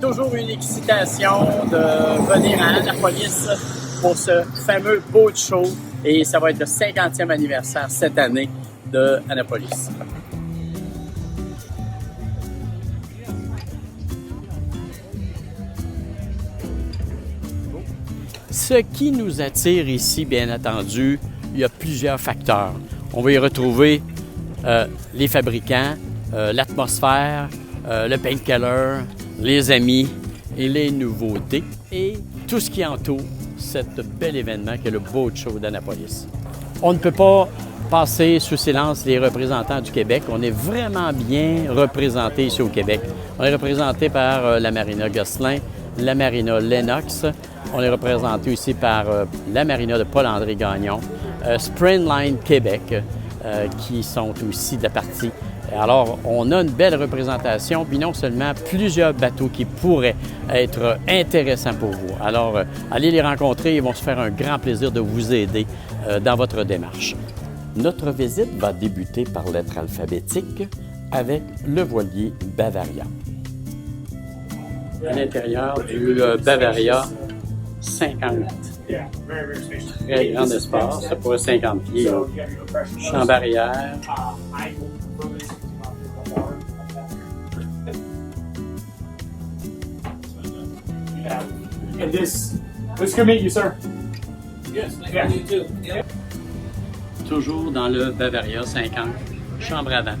toujours une excitation de venir à Annapolis pour ce fameux boat show et ça va être le 50e anniversaire cette année de Annapolis. Ce qui nous attire ici, bien entendu, il y a plusieurs facteurs. On va y retrouver les fabricants, l'atmosphère, le paintcolor, les amis et les nouveautés et tout ce qui entoure cet bel événement qui est le Boat Show d'Annapolis. On ne peut pas passer sous silence les représentants du Québec. On est vraiment bien représentés ici au Québec. On est représenté par la Marina Gosselin, la Marina Lennox. On est représenté aussi par la Marina de Paul-André Gagnon, Springline Québec, qui sont aussi de la partie. Alors, on a une belle représentation, puis non seulement plusieurs bateaux qui pourraient être intéressants pour vous. Alors, allez les rencontrer, ils vont se faire un grand plaisir de vous aider dans votre démarche. Notre visite va débuter par lettre alphabétique avec le voilier Bavaria. À l'intérieur du Bavaria 50. Très grand espace, ça pourrait 50 pieds. Champ barrière. And this good meet you, sir. Yes, nice to meet you too. Toujours dans le Bavaria 50, chambre avant.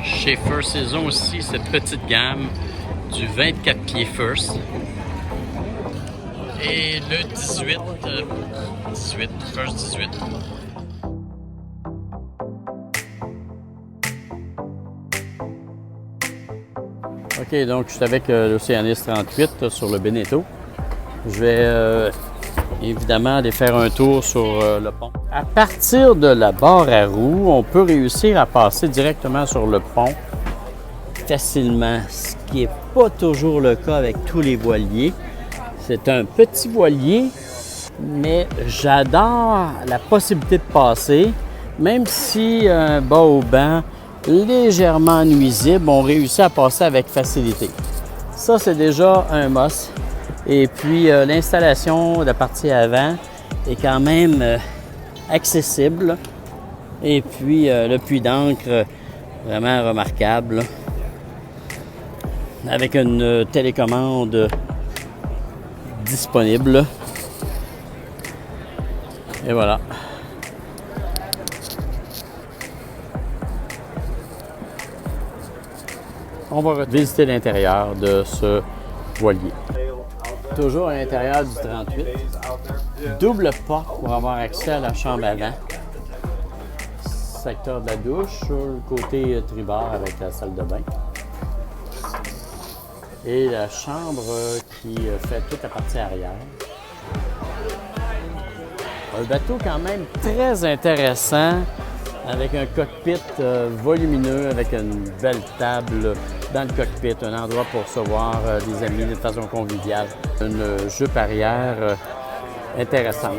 Chez First, ils ont aussi cette petite gamme du 24 pieds First. Et le 18, First 18. OK, donc je suis avec l'Oceanis 38 sur le Beneteau. Je vais évidemment aller faire un tour sur le pont. À partir de la barre à roues, on peut réussir à passer directement sur le pont facilement, ce qui n'est pas toujours le cas avec tous les voiliers. C'est un petit voilier, mais j'adore la possibilité de passer, même si un bas au banc légèrement nuisible, on réussit à passer avec facilité. Ça, c'est déjà un must. Et puis, l'installation de la partie avant est quand même accessible. Et puis, le puits d'encre, vraiment remarquable, avec une télécommande disponible. Et voilà. On va visiter l'intérieur de ce voilier. Toujours à l'intérieur du 38. Double porte pour avoir accès à la chambre avant. Secteur de la douche sur le côté tribord avec la salle de bain. Et la chambre qui fait toute la partie arrière. Un bateau quand même très intéressant avec un cockpit volumineux, avec une belle table dans le cockpit, un endroit pour recevoir des amis de façon conviviale. Une jupe arrière intéressante.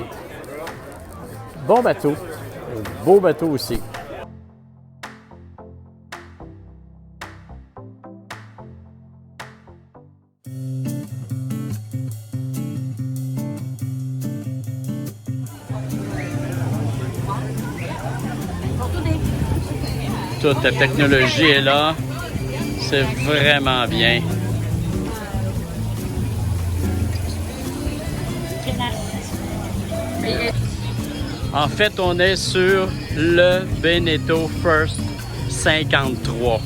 Bon bateau, beau bateau aussi. Toute la technologie est là. C'est vraiment bien. En fait, on est sur le Beneteau First 53.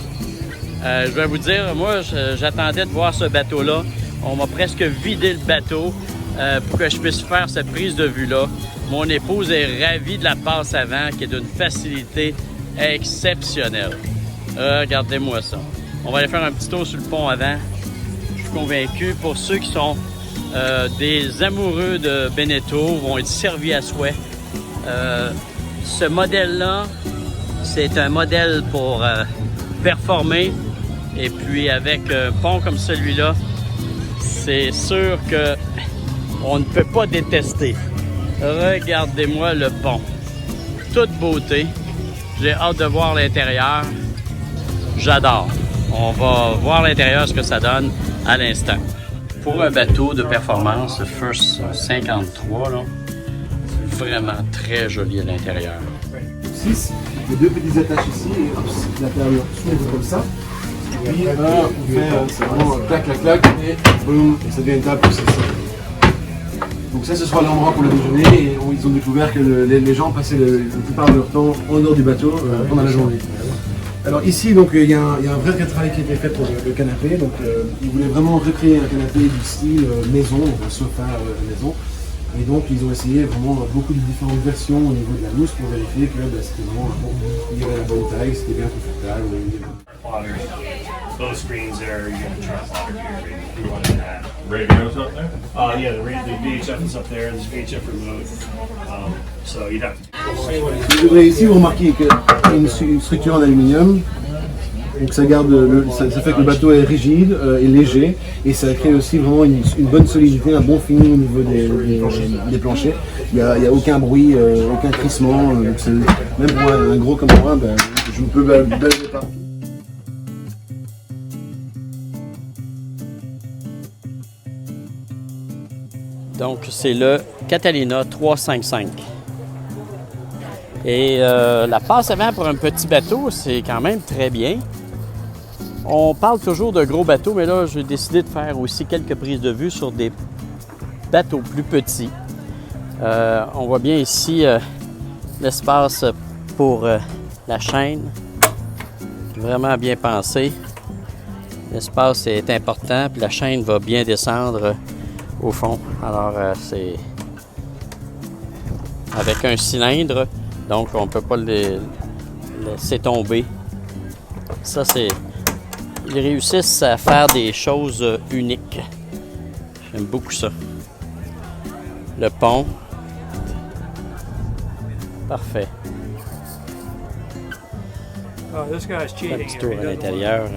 Je vais vous dire, moi, j'attendais de voir ce bateau-là. On m'a presque vidé le bateau pour que je puisse faire cette prise de vue-là. Mon épouse est ravie de la passe avant, qui est d'une facilité exceptionnelle. Regardez-moi ça. On va aller faire un petit tour sur le pont avant. Je suis convaincu, pour ceux qui sont des amoureux de Beneteau, vont être servis à souhait. Ce modèle-là, c'est un modèle pour performer. Et puis avec un pont comme celui-là, c'est sûr qu'on ne peut pas détester. Regardez-moi le pont. Toute beauté. J'ai hâte de voir l'intérieur. J'adore. On va voir l'intérieur, ce que ça donne à l'instant. Pour un bateau de performance, le First 53, là, vraiment très joli à l'intérieur. 6, les deux petites attaches ici, et l'intérieur s'ouvre comme ça. Et puis on fait c'est vraiment clac, clac, clac, et boum, et ça devient une table pour ça. Donc ça, ce sera l'endroit pour le déjeuner, et ils ont découvert que les gens passaient la plupart de leur temps en dehors du bateau pendant la journée. Alors ici, donc, il y a un vrai travail qui a été fait pour le canapé. Donc, ils voulaient vraiment recréer un canapé du style maison, donc un sofa maison. Et donc, ils ont essayé vraiment beaucoup de différentes versions au niveau de la mousse pour vérifier que c'était vraiment il y avait la bonne taille, c'était bien confortable. Both screens there, you got the trunk locker here. We wanted that. Radios up there? Yeah, the VHF is up there. There's VHF remote. So you'd have to. Ici, vous remarquez qu'il y a une structure en aluminium. Donc ça garde ça fait que le bateau est rigide et léger, et ça crée aussi vraiment une bonne solidité, un bon fini au niveau des planchers. Il n'y a aucun bruit, aucun crissement. Donc même pour un gros comme moi, je ne peux balader pas. Donc, c'est le Catalina 355. Et la passe avant pour un petit bateau, c'est quand même très bien. On parle toujours de gros bateaux, mais là, j'ai décidé de faire aussi quelques prises de vue sur des bateaux plus petits. On voit bien ici l'espace pour la chaîne. Vraiment bien pensé. L'espace est important, puis la chaîne va bien descendre au fond. Alors, c'est avec un cylindre, donc on ne peut pas le laisser tomber. Ça, c'est... Ils réussissent à faire des choses uniques. J'aime beaucoup ça. Le pont. Parfait. Oh, this guy's Un cheating. petit tour à l'intérieur.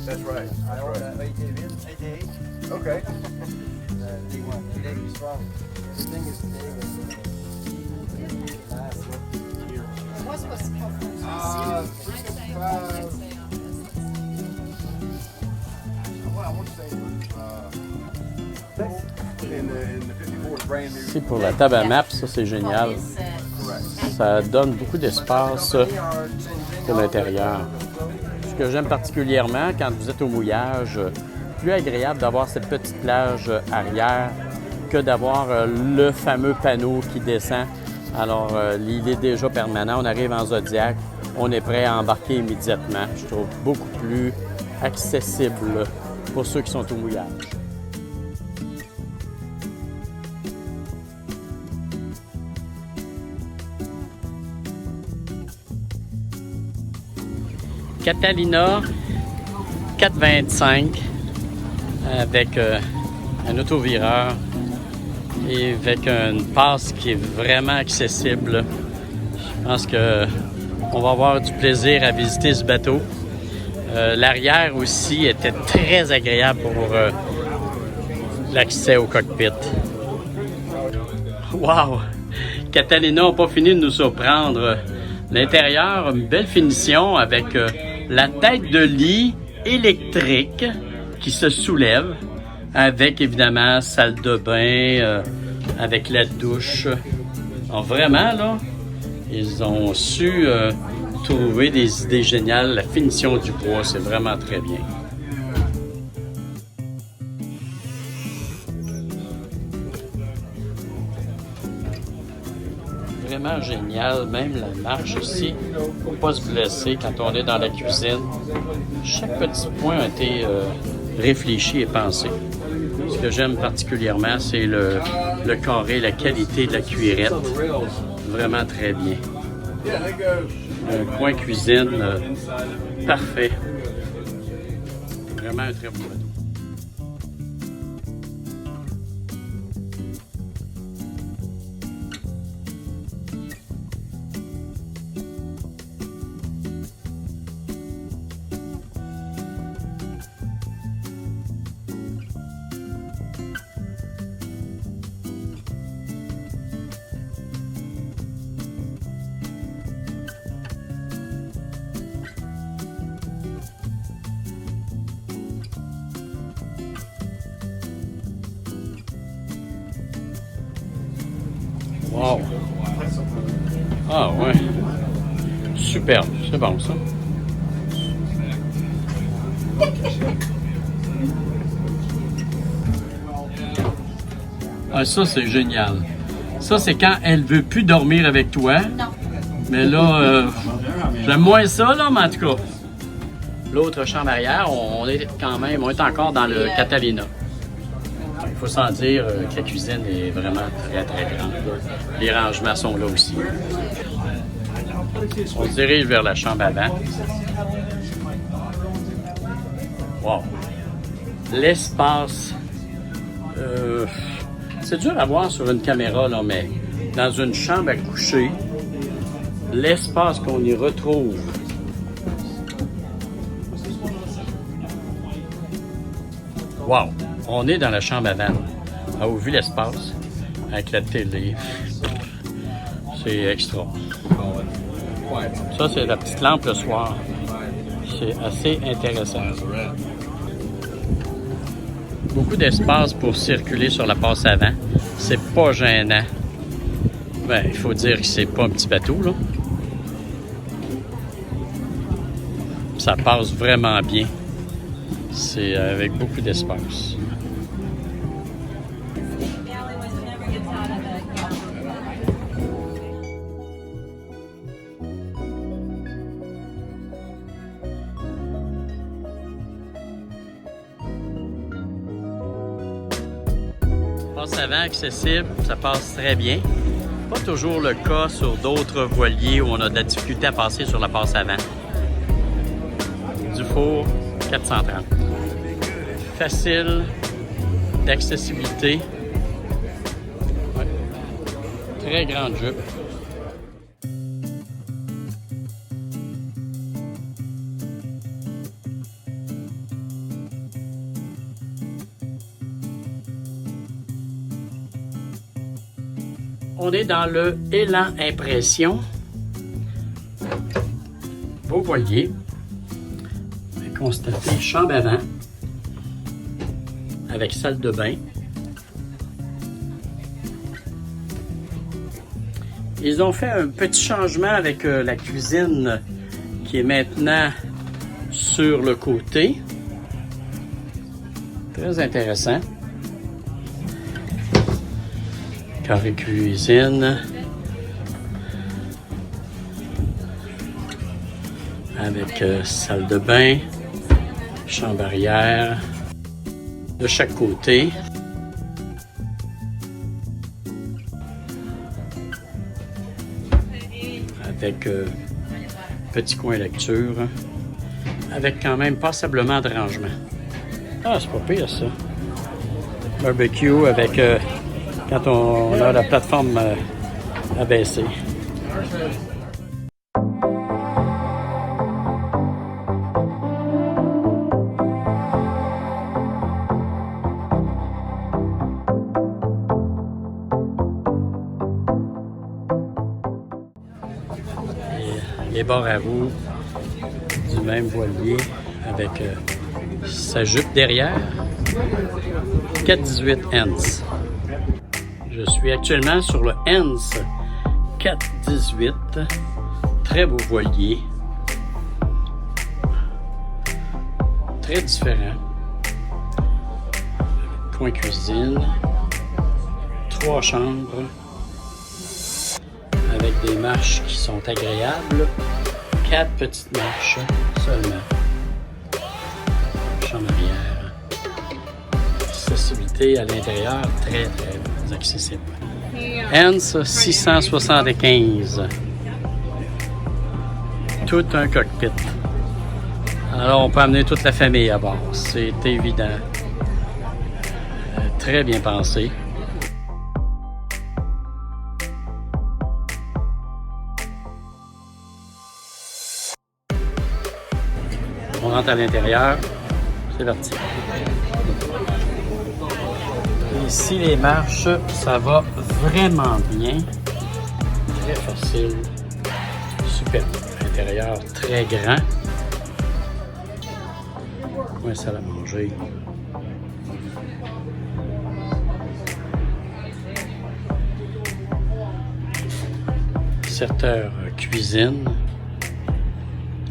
That's right. I own that ATV. Okay. Ici, pour la table à maps, ça c'est génial. Ça donne beaucoup d'espace pour l'intérieur. Ce que j'aime particulièrement quand vous êtes au mouillage, plus agréable d'avoir cette petite plage arrière que d'avoir le fameux panneau qui descend. Alors, il est déjà permanent. On arrive en Zodiac, on est prêt à embarquer immédiatement. Je trouve beaucoup plus accessible pour ceux qui sont au mouillage. Catalina 425 avec un autovireur et avec une passe qui est vraiment accessible. Je pense qu'on va avoir du plaisir à visiter ce bateau. L'arrière aussi était très agréable pour l'accès au cockpit. Wow! Catalina n'a pas fini de nous surprendre. L'intérieur, une belle finition avec la tête de lit électrique qui se soulève avec évidemment salle de bain, avec la douche. Alors vraiment là, ils ont su trouver des idées géniales. La finition du bois, c'est vraiment très bien. Vraiment génial, même la marche ici, pour ne pas se blesser quand on est dans la cuisine. Chaque petit point a été réfléchi et pensé. Ce que j'aime particulièrement, c'est le carré, la qualité de la cuillerette. Vraiment très bien. Un coin cuisine parfait. Vraiment un très beau bateau. Wow! Ah ouais! Superbe, c'est bon ça. Ah, ça c'est génial. Ça c'est quand elle veut plus dormir avec toi. Non. Mais là, j'aime moins ça là, mais en tout cas. L'autre chambre arrière, on est encore dans le Catalina. Il faut s'en dire que la cuisine est vraiment très très grande. Les rangements sont là aussi. On se dirige vers la chambre avant. Wow! L'espace. C'est dur à voir sur une caméra, là, mais dans une chambre à coucher, l'espace qu'on y retrouve. Wow! On est dans la chambre avant. Avez-vous vu l'espace? Avec la télé. C'est extra. Ça, c'est la petite lampe le soir. C'est assez intéressant. Beaucoup d'espace pour circuler sur la passe avant. C'est pas gênant. Ben, il faut dire que c'est pas un petit bateau, là. Ça passe vraiment bien. C'est avec beaucoup d'espace. Passe avant accessible, ça passe très bien. Pas toujours le cas sur d'autres voiliers où on a de la difficulté à passer sur la passe avant. Dufour 430. Facile d'accessibilité. Ouais. Très grande jupe. On est dans le Élan Impression. Beau voilier. Constater chambre avant avec salle de bain. Ils ont fait un petit changement avec la cuisine qui est maintenant sur le côté. Très intéressant. Carré cuisine. Avec salle de bain, chambre arrière, de chaque côté. Avec petit coin lecture, avec quand même passablement de rangement. Ah, c'est pas pire ça. Barbecue avec quand on a la plateforme abaissée. Les bords à roues du même voilier avec sa jupe derrière. 418 Hens. Je suis actuellement sur le Hens 418. Très beau voilier. Très différent. Coin cuisine. 3 chambres. Avec des marches qui sont agréables. 4 petites marches seulement. Chambre arrière. Accessibilité à l'intérieur, très accessible. Hens 675. Tout un cockpit. Alors on peut amener toute la famille à bord, c'est évident. Très bien pensé. On rentre à l'intérieur, c'est parti. Ici, les marches, ça va vraiment bien. Très facile. Super. L'intérieur très grand. Coin salle à manger. concerteur cuisine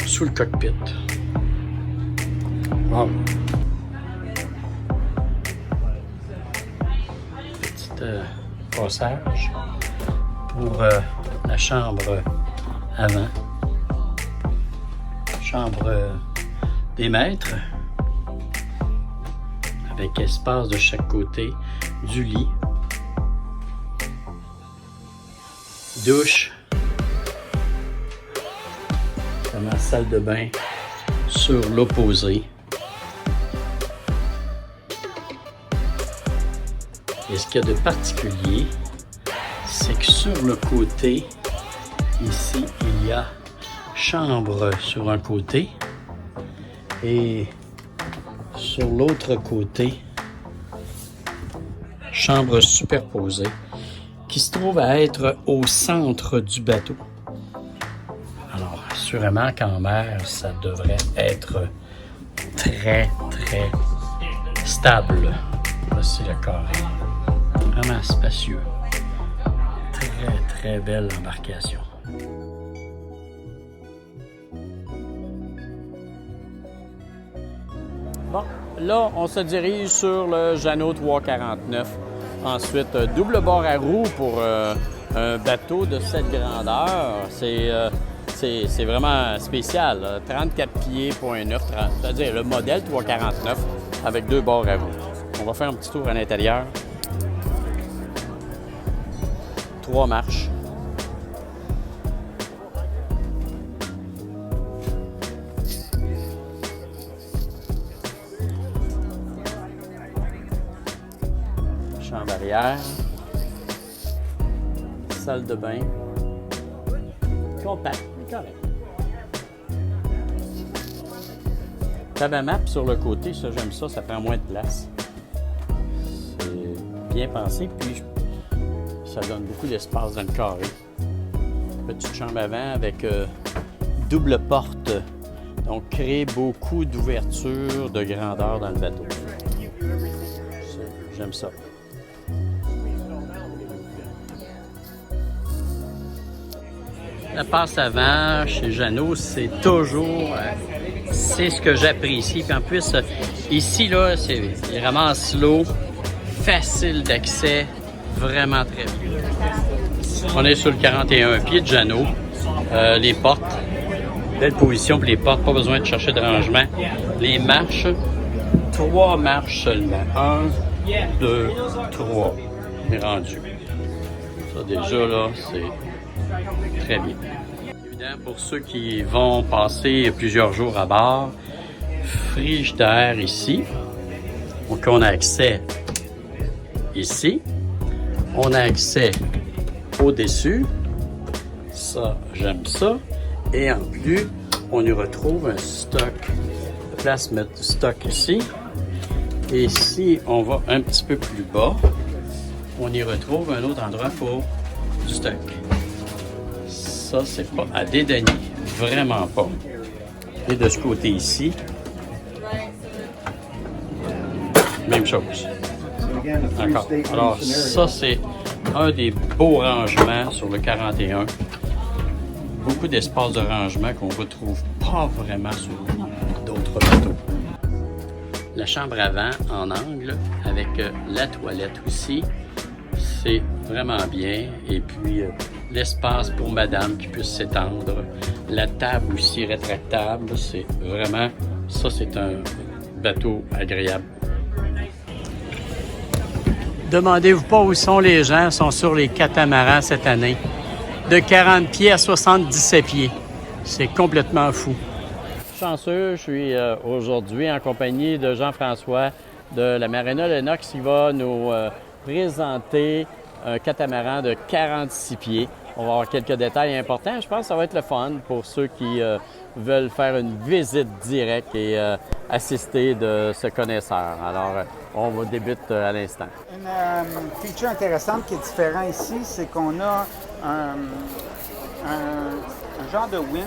sous le cockpit. Wow. Petit passage pour la chambre avant. Chambre des maîtres avec espace de chaque côté du lit. Douche. Ma salle de bain sur l'opposé. Et ce qu'il y a de particulier, c'est que sur le côté, ici, il y a chambre sur un côté et sur l'autre côté, chambre superposée qui se trouve à être au centre du bateau. Alors, assurément qu'en mer, ça devrait être très, très stable. Voici le carré. Vraiment spacieux. Très, très belle embarcation. Bon, là, on se dirige sur le Jeannot 349. Ensuite, double bord à roue pour un bateau de cette grandeur. C'est vraiment spécial. Là. 34 pieds, .9, c'est-à-dire le modèle 349 avec 2 bords à roue. On va faire un petit tour à l'intérieur. 3 marches. Chambre arrière. Salle de bain. Compact, correct. Tabac sur le côté, ça j'aime ça, ça prend moins de place. C'est bien pensé, puis ça donne beaucoup d'espace dans le carré. Petite chambre avant avec double porte, donc crée beaucoup d'ouverture, de grandeur dans le bateau. J'aime ça. La passe avant chez Jeannot, c'est toujours, c'est ce que j'apprécie. Puis en plus, ici, là, c'est vraiment slow, facile d'accès, vraiment très bien. On est sur le 41 pieds de Jeannot. Les portes, belle position pour les portes, pas besoin de chercher de rangement. Les marches, 3 marches seulement. 1, 2, 3. On est rendu. Ça, déjà, là, c'est très bien. Évidemment, pour ceux qui vont passer plusieurs jours à bord, frigidaire ici. Donc, on a accès ici. On a accès au-dessus. Ça, j'aime ça. Et en plus, on y retrouve un stock. Place mettre du stock ici. Et si on va un petit peu plus bas, on y retrouve un autre endroit pour du stock. Ça, c'est pas à dédaigner. Vraiment pas. Et de ce côté ici, même chose. Encore. Alors, ça, c'est un des beaux rangements sur le 41. Beaucoup d'espace de rangement qu'on ne retrouve pas vraiment sur d'autres bateaux. La chambre avant en angle avec la toilette aussi, c'est vraiment bien. Et puis l'espace pour madame qui puisse s'étendre. La table aussi rétractable, c'est vraiment, ça c'est un bateau agréable. Demandez-vous pas où sont les gens, sont sur les catamarans cette année. De 40 pieds à 77 pieds. C'est complètement fou. Chanceux, je suis aujourd'hui en compagnie de Jean-François de la Marina Lennox qui va nous présenter un catamaran de 46 pieds. On va avoir quelques détails importants. Je pense que ça va être le fun pour ceux qui veulent faire une visite directe et assister de ce connaisseur. Alors, on débute à l'instant. Une feature intéressante qui est différente ici, c'est qu'on a un genre de winch.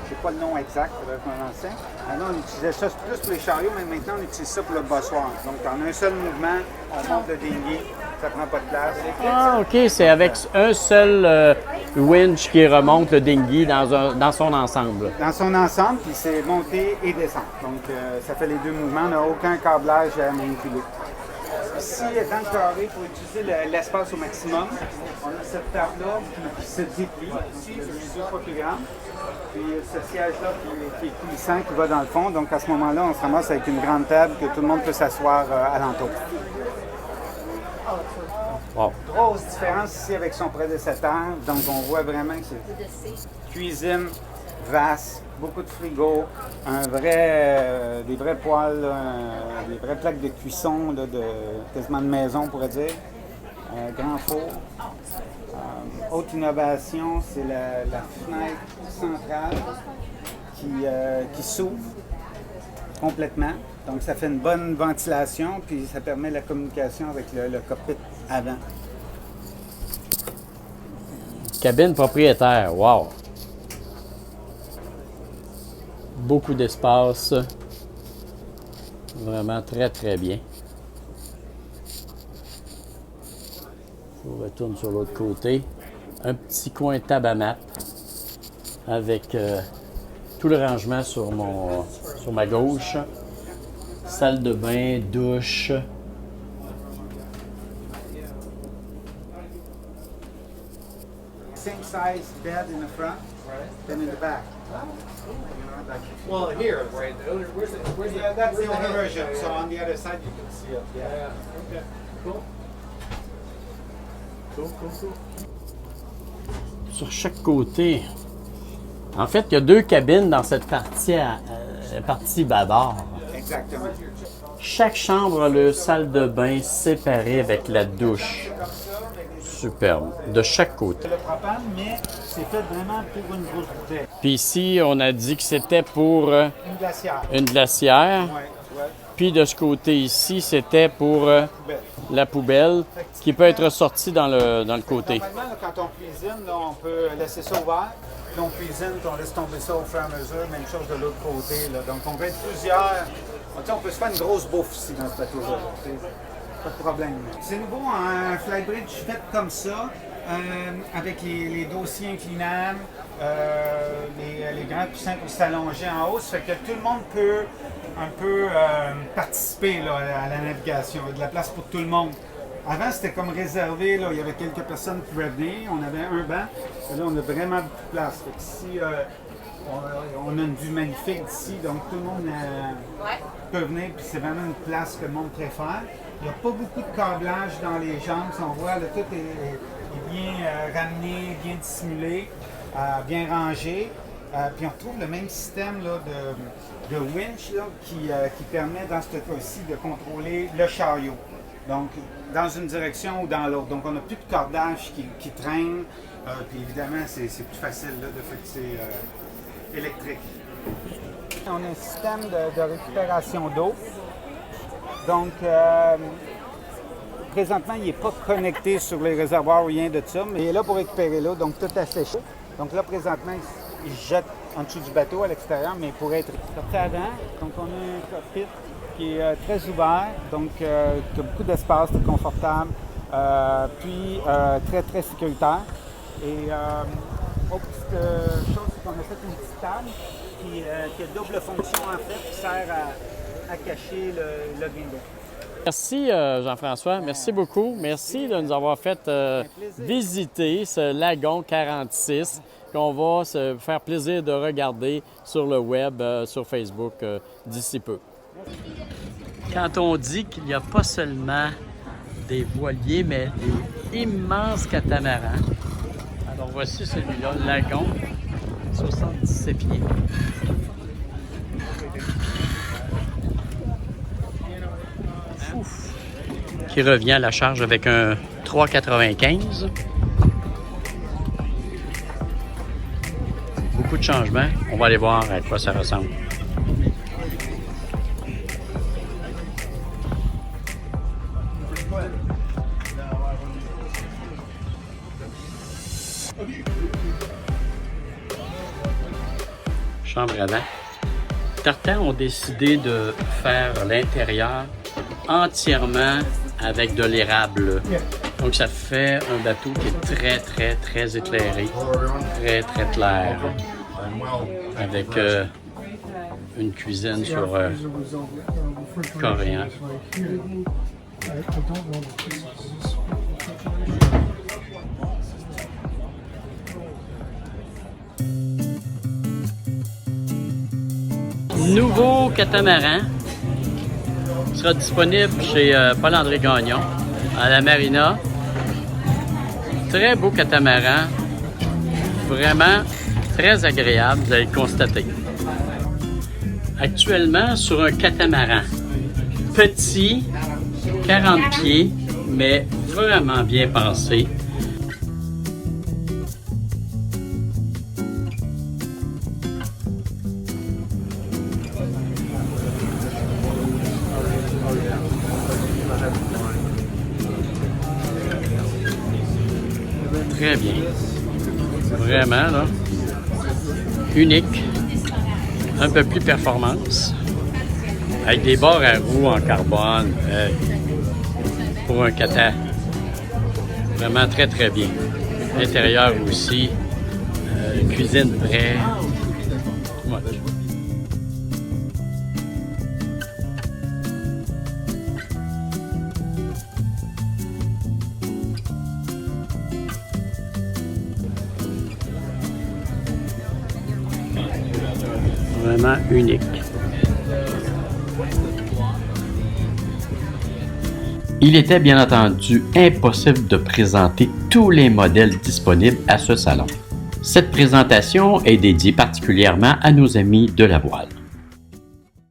Je ne sais pas le nom exact, il faudrait qu'on l'enseigne. Maintenant, on utilisait ça plus pour les chariots, mais maintenant, on utilise ça pour le bossoir. Donc, en un seul mouvement, on monte le dinghy Ça prend pas de place. Ah, OK, c'est avec un seul winch qui remonte le dinghy dans son ensemble. Dans son ensemble, puis c'est monter et descendre. Donc, ça fait les deux mouvements. On n'a aucun câblage à manipuler. Ici, dans le carré, pour utiliser l'espace au maximum, on a cette table-là qui se déplie. Ici, c'est 2 fois plus grande. Puis ce siège-là qui est coulissant, qui va dans le fond. Donc, à ce moment-là, on se ramasse avec une grande table que tout le monde peut s'asseoir alentour. Wow. Grosse différence ici avec son prédécesseur. Donc, on voit vraiment que c'est cuisine vaste, beaucoup de frigo, des vrais poêles, des vraies plaques de cuisson, là, quasiment de maison, on pourrait dire. Grand four. Autre innovation, c'est la fenêtre centrale qui s'ouvre complètement. Donc, ça fait une bonne ventilation, puis ça permet la communication avec le cockpit avant. Cabine propriétaire, wow! Beaucoup d'espace. Vraiment très, très bien. Je retourne sur l'autre côté. Un petit coin tabamat avec tout le rangement sur ma gauche. Salle de bain, douche. Same size bed in the front, then in the back. Well, here, right? Where's Yeah, that's the older version. So on the other side, you can see it. Yeah. Okay. Cool. Cool. Sur chaque côté. En fait, il y a 2 cabines dans cette partie bâbord. Exactement. Chaque chambre a le salle de bain séparée avec la douche. Superbe. De chaque côté. C'est le propane, mais c'est fait vraiment pour une grosse bouteille. Puis ici, on a dit que c'était pour Une glacière. une glacière. Ouais. Puis de ce côté ici, c'était pour Poubelle. la poubelle qui peut être sortie dans le côté. Normalement, là, quand on cuisine, là, on peut laisser ça ouvert. Puis on cuisine, puis on laisse tomber ça au fur et à mesure. Même chose de l'autre côté. Là. Donc, on peut être plusieurs. On peut se faire une grosse bouffe ici dans ce bateau-là. Pas de problème. C'est nouveau, un flybridge fait comme ça, avec les dossiers inclinables, les grands coussins pour s'allonger en haut. Ça fait que tout le monde peut un peu participer là, à la navigation. Il y a de la place pour tout le monde. Avant, c'était comme réservé, là, il y avait quelques personnes qui pouvaient venir, on avait un banc. Là, on a vraiment beaucoup de place. Fait qu'ici, on a une vue magnifique d'ici, donc tout le monde peut venir, puis c'est vraiment une place que le monde préfère. Il n'y a pas beaucoup de câblage dans les jambes, si on voit, là, tout est bien ramené, bien dissimulé, bien rangé. Puis on retrouve le même système là, de winch là, qui permet dans ce cas-ci de contrôler le chariot. Donc, dans une direction ou dans l'autre. Donc, on n'a plus de cordage qui traîne. Puis évidemment, c'est plus facile là, de fait que c'est électrique. On a un système de récupération d'eau. Donc, présentement, il n'est pas connecté sur les réservoirs ou rien de ça, mais il est là pour récupérer l'eau, donc tout asséché. Donc là, présentement, il jette en dessous du bateau à l'extérieur, mais il pourrait être sorti avant. Donc, on a un cockpit qui est très ouvert, donc qui a beaucoup d'espace, très confortable, puis très, très sécuritaire. Et autre petite chose, c'est qu'on a fait une petite table qui a double fonction, en fait, qui sert à cacher le bingo. Merci Jean-François, merci beaucoup. Merci de nous avoir fait visiter ce lagon 46 qu'on va se faire plaisir de regarder sur le web, sur Facebook d'ici peu. Quand on dit qu'il n'y a pas seulement des voiliers, mais des immenses catamarans. Alors voici celui-là, le lagon, 77 pieds. Ouf. Qui revient à la charge avec un 3,95. Beaucoup de changements. On va aller voir à quoi ça ressemble. Chambre à vent. Tartan ont décidé de faire l'intérieur entièrement avec de l'érable. Donc ça fait un bateau qui est très, très, très éclairé, très, très clair, avec une cuisine sur coréen. Nouveau catamaran sera disponible chez Paul-André Gagnon à la marina. Très beau catamaran, vraiment très agréable, vous allez le constater. Actuellement sur un catamaran petit, 40 pieds, mais vraiment bien pensé. Très bien. Vraiment, là. Unique. Un peu plus performance. Avec des barres à roues en carbone. Pour un kata. Vraiment très, très bien. L'intérieur aussi. Cuisine près. Ouais. Vraiment unique. Il était bien entendu impossible de présenter tous les modèles disponibles à ce salon. Cette présentation est dédiée particulièrement à nos amis de la voile.